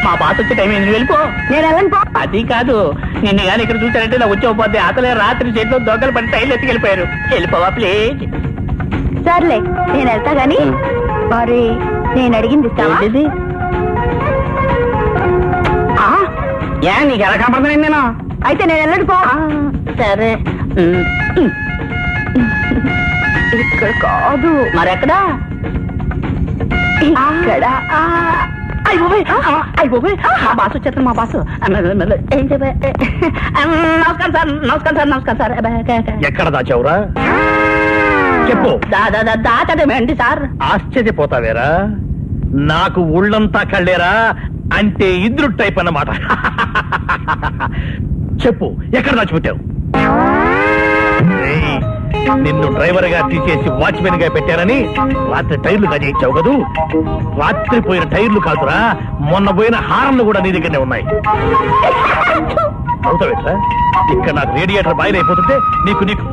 మా బాస్ వచ్చే టైం ఎందుకు వెళ్ళిపో. నేను వెళ్ళను పో. అది కాదు, నిన్ను కానీ ఇక్కడ చూసారంటే నాకు వచ్చే పోతే అసలే రాత్రి చేతిలో దొంగలు పడి టైర్లు ఎత్తుకెళ్ళిపోయారు. వెళ్ళిపోవా ప్లీజ్. సర్లే నేను వెళ్తా గాని మరి నేను అడిగింది ఇస్తావా? ఏ నీకు ఎలా కనపడుతున్నాను నేను? అయితే నేను వెళ్ళడు పో. సరే. ఇక్కడ కాదు మరెక్కడా? ఇక్కడ. అయిపోయి మా బాస్ వచ్చేస్తాను. మా బాస్ నమస్కారం సార్. నమస్కారం సార్. నమస్కారం సార్. ఎక్కడ దాచావురా చెప్పు. దాచడమేంటి సార్? ఆశ్చర్యపోతావేరా, నాకు ఊళ్ళంతా కళ్ళేరా అంటే ఇద్దరు టైప్ అన్నమాట. చెప్పు ఎక్కడ దాచిపెట్టావు? ఏయ్, నిన్ను డ్రైవర్ గా తీసేసి వాచ్మెన్ గా పెట్టారని రాత్రి టైర్లు కాజేయించావు కదూ. రాత్రి పోయిన టైర్లు కాదురా, మొన్న పోయిన హారన్లు కూడా నీ దగ్గరనే ఉన్నాయి. అవుతావేట్రా? ఇక్కడ నాకు రేడియేటర్ బాయిల్ అయిపోతుంటే నీకు నీకు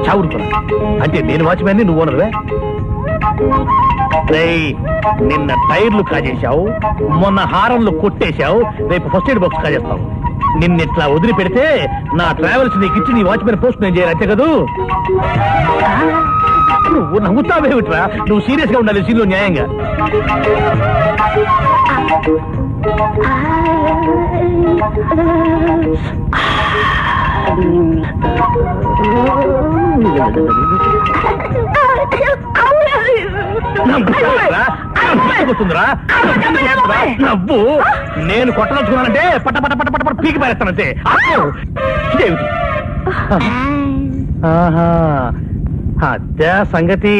చావురుకున్నా అంటే నేను వాచ్మెన్ నువ్వు ఓనర్వే. నిన్న టైర్లు కాజేశావు, మొన్న హారన్లు కొట్టేశావు, రేపు ఫస్ట్ ఎయిడ్ బాక్స్ కాజేస్తావు. నిన్నిట్లా వదిలి పెడితే నా ట్రావెల్స్ నీకు ఇచ్చి నీ వాచ్మెన్ పోస్ట్ నేను చేయాలి అంతే కదూ. నువ్వు నవ్వుతావేమిట్రా? నువ్వు సీరియస్ గా ఉండాలి సీన్లో న్యాయంగా. నవ్వు నేను కొట్టదలుచుకున్నానంటే పట్ట పట్ట పట్ట పట్ట పట్ట పీకి పారేస్తానంతే. ఇదేమిటి అదే సంగతి.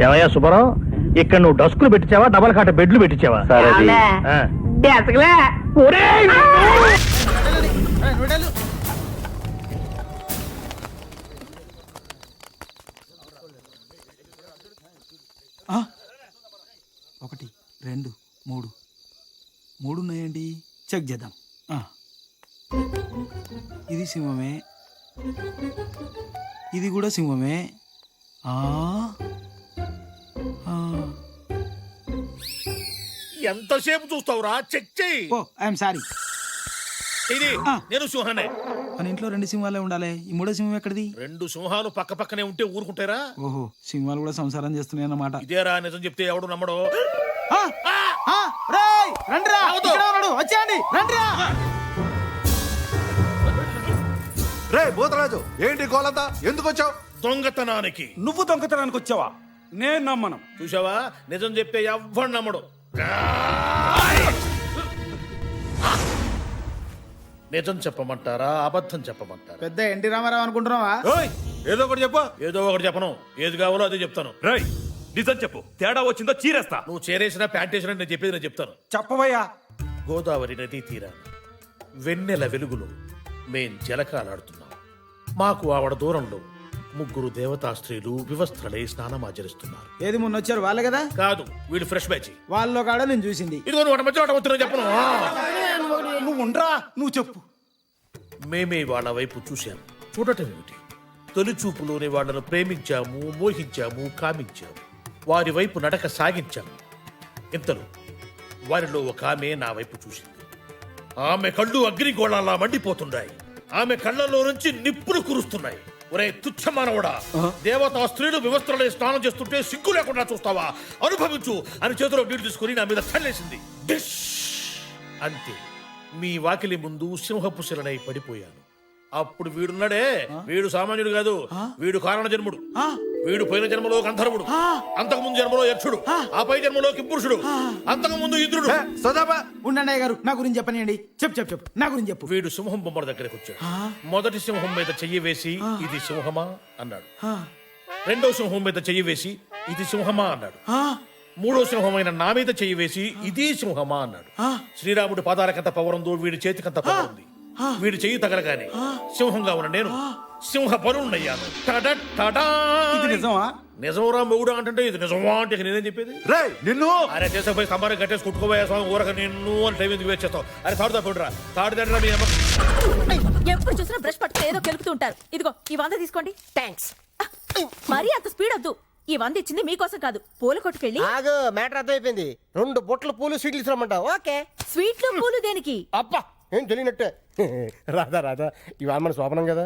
ఏమయ్యా సుబ్బారావు, ఇక్కడ నువ్వు డస్కులు పెట్టించావా, డబల్ కాట బెడ్లు పెట్టించావా? ఒకటి రెండు మూడు మూడు ఉన్నాయండి. చెక్ చేద్దాం. ఇది సింహమే, ఇది కూడా సింహమే. ఎంతసేపు చూస్తావురా? చెక్ చెయ్యి. ఓ ఐఎమ్ సారీ. నేను సింహానే. మన ఇంట్లో రెండు సింహాలే ఉండాలి. ఈ మూడో సింహం ఎక్కడిది? రెండు సింహాలు పక్క పక్కనే ఉంటే ఊరుకుంటారా? ఓహో, సింహాలు కూడా సంసారం చేస్తున్నాయి అన్నమాట. ఇదేరా నిజం చెప్తే ఎవడు నమ్మడు. రే భూతరాజు, ఏంటి గోలంతా? ఎందుకు వచ్చావు? దొంగతనానికి. నువ్వు దొంగతనానికి వచ్చావా? నేను నమ్మను. చూసావా, నిజం చెప్తే ఎవ్వడు నమ్మడు. నిజం చెప్పమంటారా, అబద్ధం చెప్పమంటారా? పెద్ద ఎన్టీ రామారావు అనుకుంటున్నావా? ఏదో ఒకటి చెప్పు. ఏదో ఒకటి చెప్పను, ఏది కావాలో అదే చెప్తాను. రేయ్, నిజం చెప్పు. తేడా వచ్చిందో చీరేస్తా. నువ్వు చేరేసినా ప్యాంట్ వేసినా నేను చెప్పేది నేను చెప్తాను. చెప్పవయ్యా. గోదావరి నదీ తీరాన వెన్నెల వెలుగులో మేం జలకాలాడుతున్నాం. మాకు ఆవిడ దూరంలో ముగ్గురు దేవతా స్త్రీలు వివస్త్రలై స్నానమాచరిస్తున్నారు. ఏది మొన్న వచ్చారు వాళ్ళే కదా? కాదు, వీడు ఫ్రెష్ బ్యాచ్. వాళ్ళలో కాడ నేను చూసింది. ఇదిగో నువ్వు మధ్య వస్తున్నా చెప్పను. నువ్వు ఉండరా, నువ్వు చెప్పు. మేమే వాళ్ళ వైపు చూశాము. చూడటం ఏమిటి, తొలి చూపులోనే వాళ్ళను ప్రేమించాము, మోహించాము, కామించాము. వారి వైపు నడక సాగించాము. ఇంతలో వారిలో ఒక ఆమె నా వైపు చూసింది. ఆమె కళ్ళు అగ్నిగోళాలా మండిపోతున్నాయి. ఆమె కళ్ళలో నుంచి నిప్పులు కురుస్తున్నాయి. ఒరే తుచ్చమానవుడా, దేవతా స్త్రీలు వివస్త్రలై స్నానం చేస్తుంటే సిగ్గు లేకుండా చూస్తావా? అనుభవించు అని చేతిలో నీళ్లు తీసుకుని నా మీద చల్లేసింది. డిష్ అంతే, మీ వాకిలి ముందు సింహపు శిలనై పడిపోయాను. అప్పుడు వీడున్నాడే, వీడు సామాన్యుడు కాదు, వీడు కారణ జన్ముడు. వీడు పోయిన జన్మలో గంధర్వుడు, అంతకు ముందు జన్మలో యక్షుడు, ఆ పై జన్మలో కింపురుషుడు, అంతకు ముందు ఇంద్రుడు. ఉండండి గారు, నా గురించి చెప్పనియండి. చెప్పు నా గురించి చెప్పు. వీడు సింహం బొమ్మల దగ్గరకు వచ్చాడు. మొదటి సింహం మీద చెయ్యి వేసి ఇది సింహమా అన్నాడు. రెండో సింహం మీద చెయ్యి వేసి ఇది సింహమా అన్నాడు. మూడో సింహమైన నా మీద చెయ్యి వేసి ఇది సింహమా అన్నాడు. శ్రీరాముడి పాదాలకంత పవరుందో వీడి చేతికంత పవరుంది. వీడి చెయ్యి తగలగానే సింహంగా ఉన్న నేను సింహ పరుణ్ణయ్యాను. నిజంరా మొగుడు అంటే ఇది నిజమా అంటే నేనేం చెప్పేది? నిన్ను అరే చేసే స్తంభాన్ని కట్టేసి కుట్టుకోబోయే స్వామి ఊరక నిన్ను అని టైం ఎందుకు వేస్ట్ చేస్తావు? అరే తాడు తప్పుడురా, తాడు తండ్రా. మీ ఎప్పుడు చూసినా బ్రష్ పట్టుకుని ఏదో కెలుపుతూ ఉంటారు. ఇదిగో ఈ 100 తీసుకోండి. థ్యాంక్స్. మరీ అంత స్పీడ్ వద్దు. ఈ 100 ఇచ్చింది మీకోసం కాదు పూల కొట్టుకెళ్ళి ఆగు, మ్యాటర్ అర్థమైపోయింది. 2 బుట్టలు పూలు స్వీట్లు ఇస్తామంటావు. ఓకే. స్వీట్లు పూలు దేనికి? అబ్బా, ఏం తెలియనట్టే. రాధా ఇవాళ మన శోభనం కదా,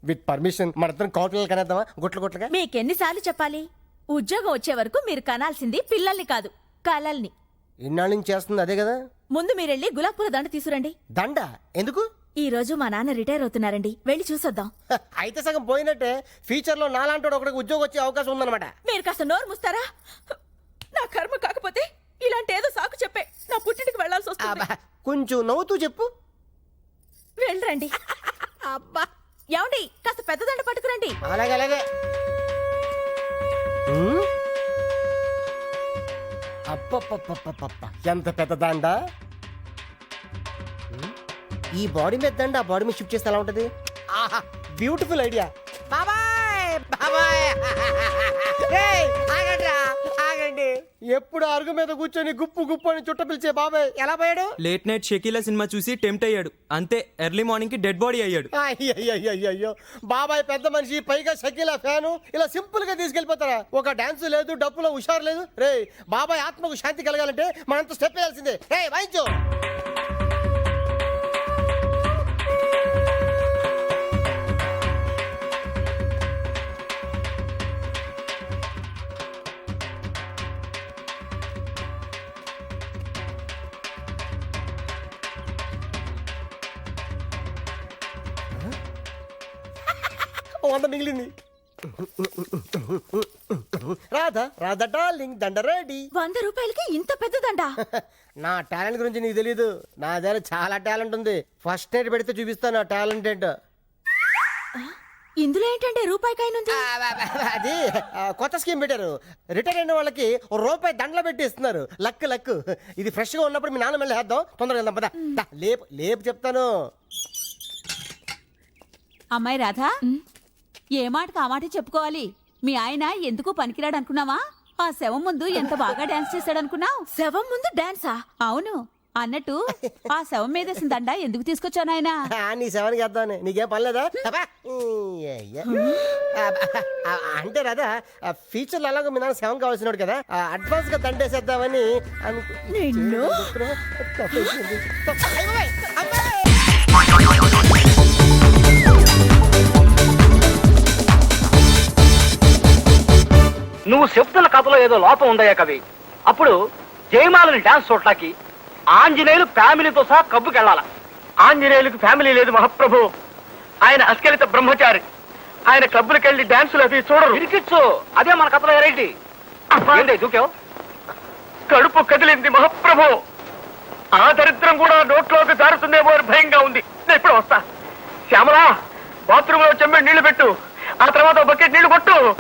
విత్ పర్మిషన్ మన ఇద్దరం కాకులు కనేద్దామా? గుట్లుగా. మీకెన్నిసార్లు చెప్పాలి? ఉద్యోగం వచ్చే వరకు మీరు కనాల్సింది పిల్లల్ని కాదు, కలల్ని. ఇన్నాళ్ళ నుంచి చేస్తుంది అదే కదా. ముందు మీరెళ్ళి గులాబ్ పూల దండ తీసుకురండి. దండ ఎందుకు? ఈ రోజు మా నాన్న రిటైర్ అవుతున్నారండి, వెళ్ళి చూసొద్దాం. అయితే సగం పోయినట్టే. ఫ్యూచర్ లో నాలాంటి ఒకటికి ఉద్యోగం వచ్చే అవకాశం ఉందన్నమాట. మీరు కాస్త నోరు ముస్తారా? నా కర్మ కాకపోతే ఇలాంటి ఏదో సాకు చెప్పే నా పుట్టింటికి వెళ్లాల్సి వస్తుంది. అబ్బా, కొంచెం నవ్వుతూ చెప్పు. వెళ్ళరండి. అబ్బా, ఏమండి కాస్త పెద్ద దండ పట్టుకురండి. అలాగే. అప్పప్పప్పప్ప, ఎంత పెద్ద దండ. ఈ బాడీ మీద దండ ఆ బాడీ మీద షిఫ్ట్ చేస్తే ఎలా ఉంటది? ఆహా, బ్యూటిఫుల్ ఐడియా. బాబాయ్ ఆగండి. ఎప్పుడు అరుగు మీద కూర్చొని గుప్పు అని చుట్ట పిలిచే బాబాయ్ ఎలా పోయాడు? లేట్ నైట్ షకీలా సినిమా చూసి టెంప్ట్ అయ్యాడు, అంతే. ఎర్లీ మార్నింగ్ కి డెడ్ బాడీ అయ్యాడు. అయ్యో, బాబాయ్ పెద్ద మనిషి, పైగా షకీలా ఫ్యాను, ఇలా సింపుల్ గా తీసుకెళ్లిపోతారా? ఒక డాన్స్ లేదు, డప్పులో హుషారు లేదు. రే, బాబాయ్ ఆత్మకు శాంతి కలగాలంటే మనంత స్టెప్ వేయాల్సిందే. రే, వాయించు. వంద మిగిలింది. రాధా డార్లింగ్, దండ రెడీ. 100 రూపాయలకి ఇంత పెద్ద దండ? నా టాలెంట్ గురించి నీకు తెలీదు. నా దగ్గర చాలా టాలెంట్ ఉంది. ఫస్ట్ నైట్ పెడితే చూపిస్తాను నా టాలెంట్ ఏంటో. ఇందులో ఏంటంటే రూపాయికైనుంది. అది కొత్త స్కీమ్ పెట్టారు. రిటైర్ అయిన వాళ్ళకి రూపాయి దండలో పెట్టి ఇస్తున్నారు. లక్. ఇది ఫ్రెష్ గా ఉన్నప్పుడు మీ నాన్న మళ్ళీ వేద్దాం. తొందరగా వెళ్దాం పద. లేపు చెప్తాను. అమ్మాయి రాధా, ఏ మాటకు ఆ మాట చెప్పుకోవాలి. మీ ఆయన ఎందుకు పనికిరాడు అనుకున్నావా? ఆ శవం ముందు ఎంత బాగా డాన్స్ చేశాడు అనుకున్నావు? శవం ముందు డాన్సా? అవును. అన్నట్టు ఆ శవం మీద వేసిన దండ ఎందుకు తీసుకొచ్చాను ఆయన? నీ శవానికి వేద్దామని. నీకేం పనిలేదా? అంటే రాదా, ఫ్యూచర్ లో అలాగో మీ నాన్న శవం కావాల్సినాడు కదా, అడ్వాన్స్ గా దండేసేద్దామని నిన్ను నువ్వు చెప్తున్న కథలో ఏదో లోపం ఉందయ్యా కవి. అప్పుడు జయమాలని డాన్స్ చూడటానికి ఆంజనేయులు ఫ్యామిలీతో సహా కబ్బుకెళ్ళాల. ఆంజనేయులకు ఫ్యామిలీ లేదు మహాప్రభు. ఆయన అస్కలిత బ్రహ్మచారి. ఆయన క్లబ్బులకెళ్ళి డాన్సులు అవి చూడరు. ఇరికిచ్చు. అదే మన కథలో వెరైటీ. దూకావు. కడుపు కదిలింది మహాప్రభు. ఆ దరిద్రం కూడా నోట్లోకి జారుతుందేమో అని భయంగా ఉంది. నేను ఇప్పుడు వస్తా. శ్యామలా, బాత్రూంలో చెంబడి నీళ్లు పెట్టు. ఆ తర్వాత బకెట్ నీళ్లు కొట్టు.